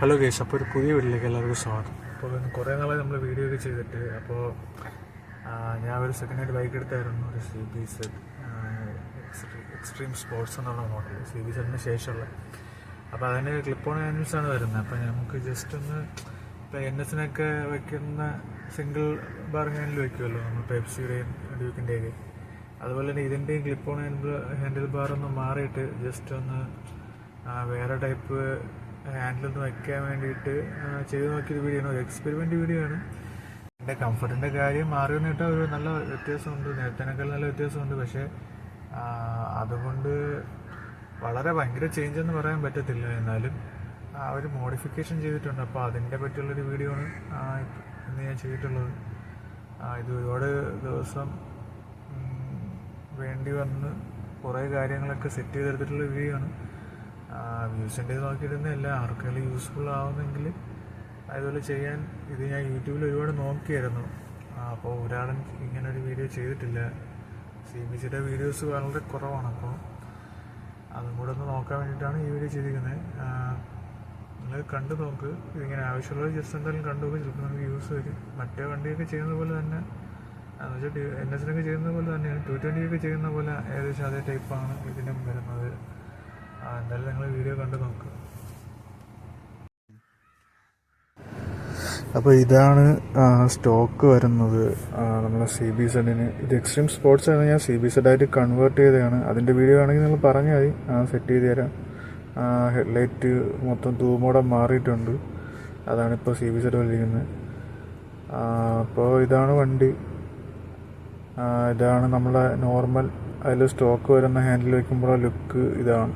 Hello guys, അപ്പോൾ ഒരു പുതിയ വീട്ടിലേക്ക് എല്ലാവർക്കും സ്വാഗതം. അപ്പോൾ കുറേ നാളായി നമ്മൾ വീഡിയോ ഒക്കെ ചെയ്തിട്ട്. അപ്പോൾ ഞാൻ ഒരു സെക്കൻഡ് ഹാൻഡ് ബൈക്ക് എടുത്തായിരുന്നു, ഒരു CBZ എക്സ്ട്രീം സ്പോർട്സ് എന്നുള്ള മോഡൽ, CBZന് ശേഷമുള്ള. അപ്പോൾ അതിന് ക്ലിപ്പ് ഓൺ ഹാൻഡിൽസാണ് വരുന്നത്. അപ്പോൾ നമുക്ക് ജസ്റ്റ് ഒന്ന് ഇപ്പോൾ NSനൊക്കെ വയ്ക്കുന്ന സിംഗിൾ ബാർ ഹാൻഡിൽ വയ്ക്കുമല്ലോ നമ്മൾ, പെപ്സിയുടെയും ഡ്യൂക്കിൻ്റെയൊക്കെ. അതുപോലെ തന്നെ ഇതിൻ്റെയും ക്ലിപ്പ് ഓൺ ഹാൻഡിൽ ബാർ ഒന്ന് മാറിയിട്ട് ജസ്റ്റ് ഒന്ന് വേറെ ടൈപ്പ് ഹാൻഡിലൊന്ന് വയ്ക്കാൻ വേണ്ടിയിട്ട് ചെയ്ത് നോക്കിയൊരു വീഡിയോ ആണ്, ഒരു എക്സ്പെരിമെൻ്റ് വീഡിയോ ആണ്. എൻ്റെ കംഫർട്ടിൻ്റെ കാര്യം മാറിയെന്ന് കേട്ടാൽ ഒരു നല്ല വ്യത്യാസമുണ്ട്, നേരത്തേനേക്കാൾ നല്ല വ്യത്യാസമുണ്ട്. പക്ഷേ അതുകൊണ്ട് വളരെ ഭയങ്കര ചേഞ്ച് എന്ന് പറയാൻ പറ്റത്തില്ല. എന്നാലും ഒരു മോഡിഫിക്കേഷൻ ചെയ്തിട്ടുണ്ട്. അപ്പോൾ അതിൻ്റെ പറ്റിയുള്ളൊരു വീഡിയോ ആണ് ഇന്ന് ഞാൻ ചെയ്തിട്ടുള്ളത്. ഇത് ഒരുപാട് ദിവസം വേണ്ടി വന്ന് കുറേ കാര്യങ്ങളൊക്കെ സെറ്റ് ചെയ്തെടുത്തിട്ടുള്ള വീഡിയോ ആണ്. വ്യൂസിൻ്റെ ഇത് നോക്കിയിരുന്നില്ല, ആർക്കെങ്കിലും യൂസ്ഫുൾ ആവുന്നെങ്കിൽ അതുപോലെ ചെയ്യാൻ. ഇത് ഞാൻ യൂട്യൂബിൽ ഒരുപാട് നോക്കിയായിരുന്നു. അപ്പോൾ ഒരാളും ഇങ്ങനൊരു വീഡിയോ ചെയ്തിട്ടില്ല. CBZയുടെ വീഡിയോസ് വളരെ കുറവാണ്. അപ്പോൾ അതും കൂടെ ഒന്ന് നോക്കാൻ വേണ്ടിയിട്ടാണ് ഈ വീഡിയോ ചെയ്തിരിക്കുന്നത്. നിങ്ങൾ കണ്ടു നോക്ക്. ഇതിങ്ങനെ ആവശ്യമുള്ളത് ജസ്റ്റ് എന്തായാലും കണ്ടു നോക്ക്, ചിലപ്പോൾ നമുക്ക് യൂസ് വരും. മറ്റേ വണ്ടിയൊക്കെ ചെയ്യുന്ന പോലെ തന്നെ, എന്ന് വെച്ചാൽ NSനൊക്കെ ചെയ്യുന്ന പോലെ തന്നെയാണ്, 220 ഒക്കെ ചെയ്യുന്ന പോലെ ഏകദേശം അതേ ടൈപ്പാണ് ഇതിനും വരുന്നത്. എന്തായാലും നിങ്ങൾ വീഡിയോ കണ്ടു നോക്കുക. അപ്പോൾ ഇതാണ് സ്റ്റോക്ക് വരുന്നത് നമ്മളെ CBZന്. ഇത് എക്സ്ട്രീം സ്പോർട്സ് ആണ്, ഞാൻ CBZ ആയിട്ട് കൺവേർട്ട് ചെയ്തതാണ്. അതിൻ്റെ വീഡിയോ ആണെങ്കിൽ നിങ്ങൾ പറഞ്ഞാൽ മതി, സെറ്റ് ചെയ്ത് തരാം. ഹെഡ്ലൈറ്റ് മൊത്തം തൂമോടെ മാറിയിട്ടുണ്ട്, അതാണിപ്പോൾ CBZ വലിക്കുന്നത്. അപ്പോൾ ഇതാണ് വണ്ടി. ഇതാണ് നമ്മളെ നോർമൽ അതിൽ സ്റ്റോക്ക് വരുന്ന ഹാൻഡിൽ വയ്ക്കുമ്പോഴുള്ള ലുക്ക് ഇതാണ്.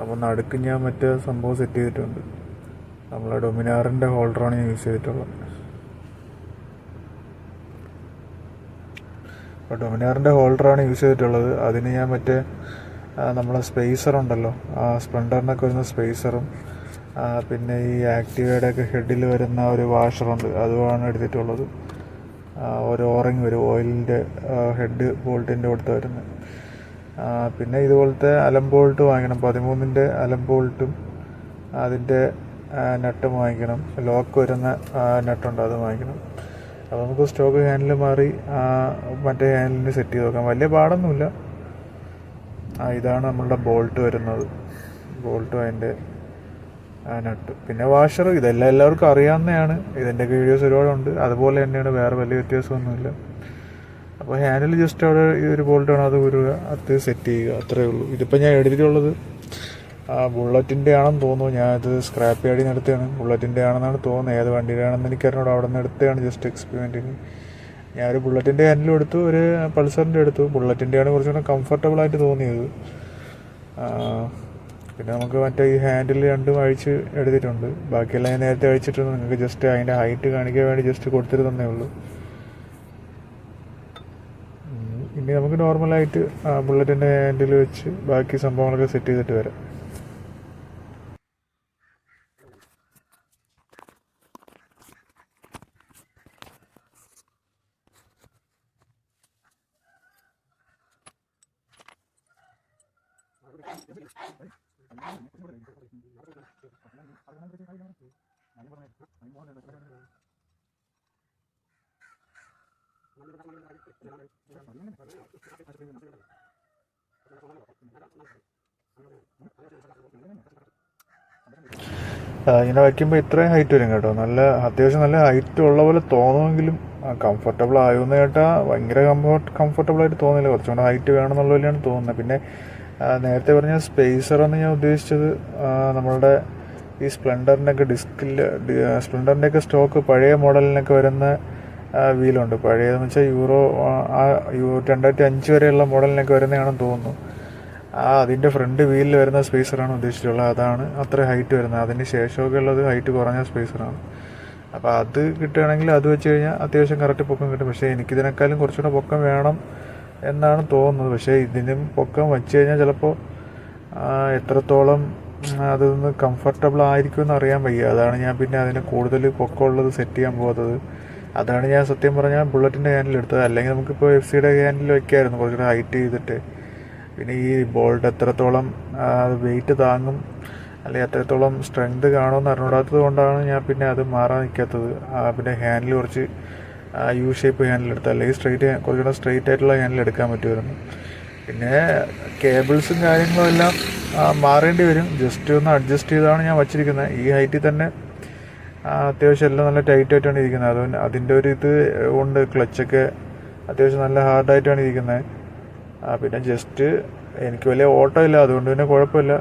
അപ്പോൾ നടുക്ക് ഞാൻ മറ്റേ സംഭവം സെറ്റ് ചെയ്തിട്ടുണ്ട്. നമ്മളെ ഡൊമിനാറിൻ്റെ ഹോൾഡറാണ് ഞാൻ യൂസ് ചെയ്തിട്ടുള്ളത്. അപ്പോൾ ഡൊമിനാറിൻ്റെ ഹോൾഡറാണ് യൂസ് ചെയ്തിട്ടുള്ളത്. അതിന് ഞാൻ മറ്റേ നമ്മളെ സ്പേസറുണ്ടല്ലോ, സ്പ്ലെൻഡറിനൊക്കെ വരുന്ന സ്പേസറും പിന്നെ ഈ ആക്ടിവയുടെ ഒക്കെ ഹെഡിൽ വരുന്ന ഒരു വാഷറുണ്ട്, അതുമാണ് എടുത്തിട്ടുള്ളത്. ഒരു ഓറിങ് വരും, ഓയിലിൻ്റെ ഹെഡ് ബോൾട്ടിൻ്റെ കൊടുത്ത് വരുന്നത്. പിന്നെ ഇതുപോലത്തെ അലം ബോൾട്ട് വാങ്ങിക്കണം, 13ൻ്റെ അലം ബോൾട്ടും അതിൻ്റെ നട്ടും വാങ്ങിക്കണം. ലോക്ക് വരുന്ന നട്ടുണ്ട്, അത് വാങ്ങിക്കണം. അപ്പോൾ നമുക്ക് സ്റ്റോക്ക് ഹാൻഡിൽ മാറി മറ്റേ ഹാൻഡിലിന് സെറ്റ് ചെയ്ത് നോക്കാം. വലിയ പാടൊന്നുമില്ല. ഇതാണ് നമ്മളുടെ ബോൾട്ട് വരുന്നത്, ബോൾട്ടും അതിൻ്റെ നട്ട്, പിന്നെ വാഷർ. ഇതെല്ലാം എല്ലാവർക്കും അറിയാവുന്നതാണ്, ഇതിൻ്റെ വീഡിയോസ് ഒരുപാടുണ്ട്. അതുപോലെ തന്നെയാണ്, വേറെ വലിയ വ്യത്യാസമൊന്നുമില്ല. അപ്പോൾ ഹാൻഡിൽ ജസ്റ്റ് അവിടെ ഈ ഒരു ബോൾട്ടാണ്, അത് ഉരുക, അത് സെറ്റ് ചെയ്യുക, അത്രയേ ഉള്ളൂ. ഇതിപ്പോൾ ഞാൻ എടുത്തിട്ടുള്ളത് ബുള്ളറ്റിൻ്റെ ആണെന്ന് തോന്നുന്നു. ഞാനത് സ്ക്രാപ്പ് യാർഡിൽ നിന്ന് എടുത്തതാണ്. ബുള്ളറ്റിൻ്റെ ആണെന്നാണ് തോന്നുന്നത്, ഏത് വണ്ടിയുടെ ആണെന്ന് എനിക്കറിഞ്ഞൂടെ. അവിടെ നിന്ന് എടുത്തതാണ് ജസ്റ്റ് എക്സ്പെരിമെൻറ്റിന്. ഞാനൊരു ബുള്ളറ്റിൻ്റെ ഹാൻഡിലും എടുത്തു, ഒരു പൾസറിൻ്റെ എടുത്തു. ബുള്ളറ്റിൻ്റെയാണ് കുറച്ചുകൂടെ കംഫർട്ടബിളായിട്ട് തോന്നിയത്. പിന്നെ നമുക്ക് മറ്റേ ഈ ഹാൻഡിൽ രണ്ടും അഴിച്ച് എടുത്തിട്ടുണ്ട്. ബാക്കിയെല്ലാം ഞാൻ നേരത്തെ അഴിച്ചിട്ടുണ്ട്. നിങ്ങൾക്ക് ജസ്റ്റ് അതിൻ്റെ ഹൈറ്റ് കാണിക്കാൻ വേണ്ടി ജസ്റ്റ് കൊടുത്തിരുന്നേ ഉള്ളൂ. ഇനി നമുക്ക് നോർമലായിട്ട് ബുള്ളറ്റിൻ്റെ ഹാൻഡിൽ വെച്ച് ബാക്കി സംഭവങ്ങളൊക്കെ സെറ്റ് ചെയ്തിട്ട് വരാം. ഇങ്ങനെ വയ്ക്കുമ്പോൾ ഇത്രയും ഹൈറ്റ് വരും കേട്ടോ. അത്യാവശ്യം നല്ല ഹൈറ്റ് ഉള്ള പോലെ തോന്നുമെങ്കിലും കംഫർട്ടബിൾ ആയുമെന്ന് കേട്ടാൽ ഭയങ്കര കംഫർട്ടബിളായിട്ട് തോന്നില്ല. കുറച്ചുകൂടെ ഹൈറ്റ് വേണമെന്നുള്ള പോലെയാണ് തോന്നുന്നത്. പിന്നെ നേരത്തെ പറഞ്ഞ സ്പേസറെന്ന് ഞാൻ ഉദ്ദേശിച്ചത് നമ്മളുടെ ഈ സ്പ്ലെൻഡറിൻ്റെയൊക്കെ സ്പ്ലെൻഡറിൻ്റെയൊക്കെ സ്റ്റോക്ക് പഴയ മോഡലിനൊക്കെ വരുന്ന വീലുണ്ട്. പഴയതെന്ന് വെച്ചാൽ യൂറോ 2005 വരെയുള്ള മോഡലിനൊക്കെ വരുന്നതാണെന്ന് തോന്നുന്നു. അതിൻ്റെ ഫ്രണ്ട് വീലിൽ വരുന്ന സ്പേസറാണ് ഉദ്ദേശിച്ചിട്ടുള്ളത്. അതാണ് അത്ര ഹൈറ്റ് വരുന്നത്. അതിന് ശേഷമൊക്കെ ഉള്ളത് ഹൈറ്റ് കുറഞ്ഞ സ്പേസറാണ്. അപ്പോൾ അത് കിട്ടുകയാണെങ്കിൽ അത് വെച്ച് കഴിഞ്ഞാൽ അത്യാവശ്യം കറക്റ്റ് പൊക്കം കിട്ടും. പക്ഷേ എനിക്കിതിനേക്കാളും കുറച്ചുകൂടെ പൊക്കം വേണം എന്നാണ് തോന്നുന്നത്. പക്ഷേ ഇതിനും പൊക്കം വെച്ച് കഴിഞ്ഞാൽ ചിലപ്പോൾ എത്രത്തോളം അതൊന്ന് കംഫർട്ടബിൾ ആയിരിക്കുമെന്ന് അറിയാൻ വയ്യ. അതാണ് ഞാൻ പിന്നെ അതിന് കൂടുതൽ പൊക്കമുള്ളത് സെറ്റ് ചെയ്യാൻ പോകുന്നത്. അതാണ് ഞാൻ സത്യം പറഞ്ഞാൽ ബുള്ളറ്റിൻ്റെ ഹാൻഡിൽ എടുത്തത്. അല്ലെങ്കിൽ നമുക്കിപ്പോൾ FCയുടെ ഹാൻഡിൽ വയ്ക്കാമായിരുന്നു കുറച്ചുകൂടെ ഹൈറ്റ് ചെയ്തിട്ട്. പിന്നെ ഈ ബോൾട്ട് എത്രത്തോളം വെയിറ്റ് താങ്ങും അല്ലെങ്കിൽ അത്രത്തോളം സ്ട്രെങ്ത് കാണുമെന്ന് അറിഞ്ഞൂടാത്തത് കൊണ്ടാണ് ഞാൻ പിന്നെ അത് മാറാൻ നിൽക്കാത്തത്. പിന്നെ ഹാൻഡിൽ കുറച്ച് യു ഷേപ്പ് ഹാൻഡിൽ എടുത്താൽ, അല്ലെങ്കിൽ കുറച്ചുകൂടെ സ്ട്രെയിറ്റ് ആയിട്ടുള്ള ഹാൻഡിൽ എടുക്കാൻ പറ്റുമായിരുന്നു. പിന്നെ കേബിൾസും കാര്യങ്ങളും എല്ലാം മാറേണ്ടി വരും. ജസ്റ്റ് ഒന്ന് അഡ്ജസ്റ്റ് ചെയ്താണ് ഞാൻ വച്ചിരിക്കുന്നത്. ഈ ഹൈറ്റിൽ തന്നെ അത്യാവശ്യം എല്ലാം നല്ല ടൈറ്റായിട്ടാണ് ഇരിക്കുന്നത്. അതുകൊണ്ട് അതിൻ്റെ ഒരു ഇത് കൊണ്ട് ക്ലച്ചൊക്കെ അത്യാവശ്യം നല്ല ഹാർഡായിട്ടാണ് ഇരിക്കുന്നത്. പിന്നെ ജസ്റ്റ് എനിക്ക് വലിയ ഓട്ടമില്ല, അതുകൊണ്ട് പിന്നെ കുഴപ്പമില്ല.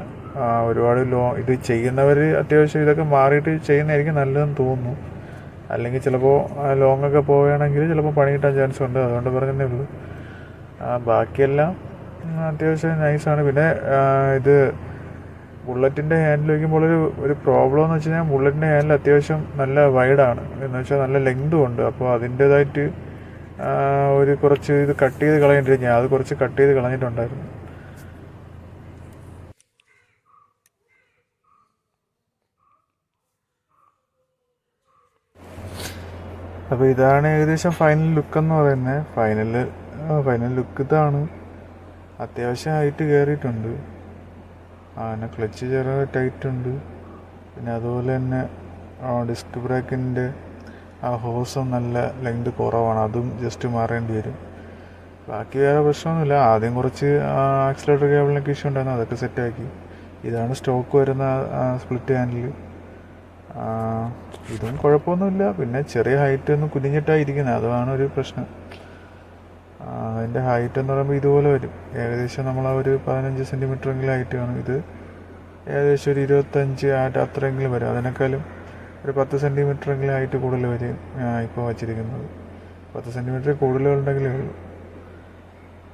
ഒരുപാട് ഇത് ചെയ്യുന്നവർ അത്യാവശ്യം ഇതൊക്കെ മാറിയിട്ട് ചെയ്യുന്നതായിരിക്കും നല്ലതെന്ന് തോന്നുന്നു. അല്ലെങ്കിൽ ചിലപ്പോൾ ലോങ്ങൊക്കെ പോവുകയാണെങ്കിൽ ചിലപ്പോൾ പണി കിട്ടാൻ ചാൻസ് ഉണ്ട്. അതുകൊണ്ട് പറഞ്ഞതേ ഉള്ളൂ. ബാക്കിയെല്ലാം അത്യാവശ്യം നൈസാണ്. പിന്നെ ഇത് ബുള്ളറ്റിൻ്റെ ഹാൻഡിൽ വയ്ക്കുമ്പോൾ ഒരു പ്രോബ്ലം എന്ന് വെച്ച് കഴിഞ്ഞാൽ ബുള്ളറ്റിൻ്റെ ഹാൻഡിൽ അത്യാവശ്യം നല്ല വൈഡാണ്, എന്ന് വെച്ചാൽ നല്ല ലെങ്തും ഉണ്ട്. അപ്പോൾ അതിൻ്റേതായിട്ട് കുറച്ച് ഇത് കട്ട് ചെയ്ത് കളയേണ്ടി ഞാൻ അത് കുറച്ച് കട്ട് ചെയ്ത് കളഞ്ഞിട്ടുണ്ടായിരുന്നു. അപ്പോൾ ഇതാണ് ഏകദേശം ഫൈനൽ ലുക്ക് എന്ന് പറയുന്നത്. ഫൈനൽ ലുക്ക് ഇതാണ്. അത്യാവശ്യം ഹൈറ്റ് കയറിയിട്ടുണ്ട്. പിന്നെ ക്ലച്ച് ചെറിയ ടൈറ്റ് ഉണ്ട്. പിന്നെ അതുപോലെ തന്നെ ഡിസ്ക് ബ്രേക്കിൻ്റെ ഹോസും നല്ല ലെങ്ത് കുറവാണ്, അതും ജസ്റ്റ് മാറേണ്ടി വരും. ബാക്കി വേറെ പ്രശ്നമൊന്നുമില്ല. ആദ്യം കുറച്ച് ആക്സിലേറ്റർ കേബിളിനൊക്കെ ഇഷ്യൂ ഉണ്ടായിരുന്നു, അതൊക്കെ സെറ്റാക്കി. ഇതാണ് സ്റ്റോക്ക് വരുന്ന സ്പ്ലിറ്റ് ഹാൻഡിൽ. ഇതും കുഴപ്പമൊന്നുമില്ല. പിന്നെ ചെറിയ ഹൈറ്റ് ഒന്ന് കുനിഞ്ഞിട്ടായിരിക്കുന്നത്, അതാണ് ഒരു പ്രശ്നം. അതിൻ്റെ ഹൈറ്റ് എന്ന് പറയുമ്പോൾ ഇതുപോലെ വരും. ഏകദേശം നമ്മൾ ഒരു 15 സെൻറ്റിമീറ്ററെങ്കിലും ഹൈറ്റ് കാണും. ഇത് ഏകദേശം ഒരു 25 അത്രയെങ്കിലും വരും. അതിനേക്കാളും ഒരു 10 സെൻറ്റിമീറ്ററെങ്കിലും ഹൈറ്റ് കൂടുതൽ വരും ഇപ്പോൾ വച്ചിരിക്കുന്നത്. 10 സെൻറ്റിമീറ്റർ കൂടുതലുണ്ടെങ്കിലേ ഉള്ളൂ.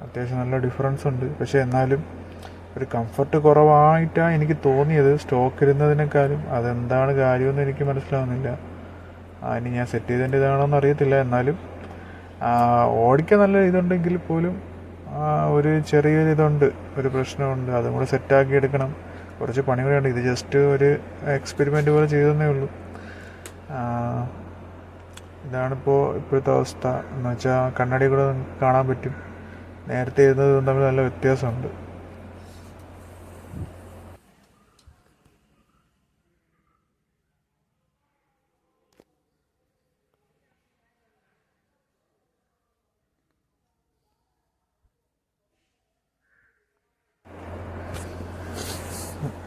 അത്യാവശ്യം നല്ല ഡിഫറൻസ് ഉണ്ട്. പക്ഷേ എന്നാലും ഒരു കംഫർട്ട് കുറവായിട്ടാണ് എനിക്ക് തോന്നിയത് സ്റ്റോക്ക് ഇരുന്നതിനേക്കാളും. അതെന്താണ് കാര്യമെന്ന് എനിക്ക് മനസ്സിലാവുന്നില്ല. ഇനി ഞാൻ സെറ്റ് ചെയ്തതിൻ്റെ ഇതാണോന്ന് അറിയത്തില്ല. എന്നാലും ഓടിക്കാൻ നല്ല ഇതുണ്ടെങ്കിൽ പോലും ഒരു ചെറിയൊരു ഇതുണ്ട്, ഒരു പ്രശ്നമുണ്ട്. അതും കൂടെ സെറ്റാക്കി എടുക്കണം. കുറച്ച് പണി കൂടെയുണ്ട്. ഇത് ജസ്റ്റ് ഒരു എക്സ്പെരിമെൻ്റ് പോലെ ചെയ്തതേ ഉള്ളൂ. ഇപ്പോഴത്തെ അവസ്ഥ എന്ന് വെച്ചാൽ കണ്ണാടി കൂടെ നമുക്ക് കാണാൻ പറ്റും. നേരത്തെ ഇരുന്നത് തമ്മിൽ നല്ല വ്യത്യാസമുണ്ട്.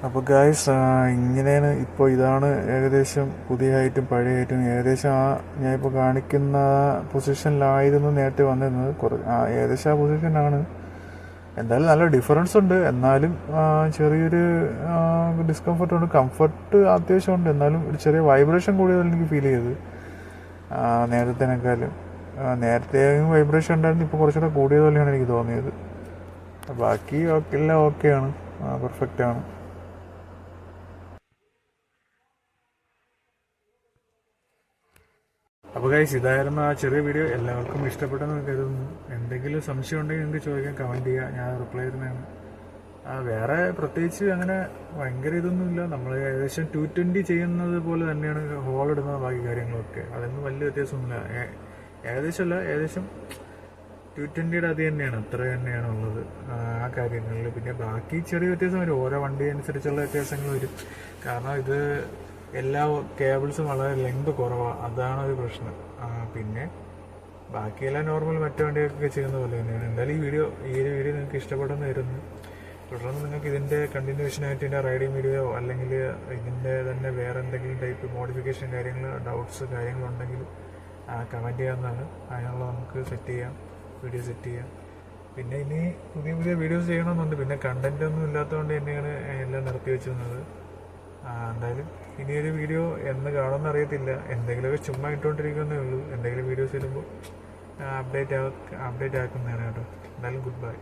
അപ്പോൾ ഗായ്സ്, ഇങ്ങനെയാണ് ഇപ്പോൾ. ഇതാണ് ഏകദേശം പുതിയ ഹൈറ്റും പഴയ ഹൈറ്റും. ഏകദേശം ഞാനിപ്പോൾ കാണിക്കുന്ന പൊസിഷനിലായിരുന്നു നേരത്തെ വന്നിരുന്നത്. ഏകദേശം ആ പൊസിഷനാണ്. എന്തായാലും നല്ല ഡിഫറൻസ് ഉണ്ട്. എന്നാലും ചെറിയൊരു ഡിസ്കംഫർട്ടുണ്ട്. കംഫർട്ട് അത്യാവശ്യമുണ്ട്. എന്നാലും ഒരു ചെറിയ വൈബ്രേഷൻ കൂടിയതല്ല എനിക്ക് ഫീൽ ചെയ്തത് നേരത്തേനേക്കാളും. നേരത്തെ വൈബ്രേഷൻ ഉണ്ടായിരുന്നു, ഇപ്പോൾ കുറച്ചുകൂടെ കൂടിയതുപോലെയാണ് എനിക്ക് തോന്നിയത്. ബാക്കി എല്ലാം ഓക്കെയാണ്, പെർഫെക്റ്റാണ്. അപ്പോൾ ഗൈസ്, ഇതായിരുന്നു ആ ചെറിയ വീഡിയോ. എല്ലാവർക്കും ഇഷ്ടപ്പെട്ടെന്ന് കരുതുന്നു. എന്തെങ്കിലും സംശയം ഉണ്ടെങ്കിൽ നിങ്ങൾക്ക് ചോദിക്കാൻ, കമൻറ്റ് ചെയ്യുക, ഞാൻ റിപ്ലൈ തരുന്നതാണ്. വേറെ പ്രത്യേകിച്ച് അങ്ങനെ ഭയങ്കര ഇതൊന്നുമില്ല. നമ്മൾ ഏകദേശം 220 ചെയ്യുന്നത് പോലെ തന്നെയാണ് ഹോൾ ഇടുന്ന ബാക്കി കാര്യങ്ങളൊക്കെ. അതൊന്നും വലിയ വ്യത്യാസമൊന്നുമില്ല. ഏകദേശം 220യുടെ അത് തന്നെയാണ്, അത്ര തന്നെയാണ് ഉള്ളത് ആ കാര്യങ്ങളിൽ. പിന്നെ ബാക്കി ചെറിയ വ്യത്യാസം വരും, ഓരോ വണ്ടി അനുസരിച്ചുള്ള വ്യത്യാസങ്ങൾ വരും. കാരണം ഇത് എല്ലാ കേബിൾസും വളരെ ലെങ്ത് കുറവാണ്, അതാണ് ഒരു പ്രശ്നം. പിന്നെ ബാക്കിയെല്ലാം നോർമൽ മറ്റു വണ്ടിയൊക്കെ ചെയ്യുന്ന പോലെ തന്നെയാണ്. എന്തായാലും ഈ ഒരു വീഡിയോ നിങ്ങൾക്ക് ഇഷ്ടപ്പെടുന്ന വരുന്നു. തുടർന്ന് നിങ്ങൾക്ക് ഇതിൻ്റെ കണ്ടിന്യൂഷനായിട്ട് ഇതിൻ്റെ റൈഡിങ് വീഡിയോ അല്ലെങ്കിൽ ഇതിൻ്റെ തന്നെ വേറെ എന്തെങ്കിലും ടൈപ്പ് മോഡിഫിക്കേഷൻ ഡൗട്ട്സ് കാര്യങ്ങളുണ്ടെങ്കിൽ കമൻറ്റ് ചെയ്യാവുന്നതാണ്. അതിനുള്ള നമുക്ക് വീഡിയോ സെറ്റ് ചെയ്യാം. പിന്നെ ഇനി പുതിയ വീഡിയോസ് ചെയ്യണമെന്നുണ്ട്. പിന്നെ കണ്ടന്റ് ഒന്നും ഇല്ലാത്തതുകൊണ്ട് തന്നെയാണ് എല്ലാം നിർത്തി വെച്ചിരുന്നത്. എന്തായാലും ഇനിയൊരു വീഡിയോ എന്ന് കാണുമെന്ന് അറിയത്തില്ല. എന്തെങ്കിലുമൊക്കെ ചുമ്മാ ഇട്ടുകൊണ്ടിരിക്കുന്നേ ഉള്ളൂ. എന്തെങ്കിലും വീഡിയോസ് ഇടുമ്പോൾ അപ്ഡേറ്റ് ആക്കുന്നതാണ് കേട്ടോ. എന്തായാലും ഗുഡ് ബൈ.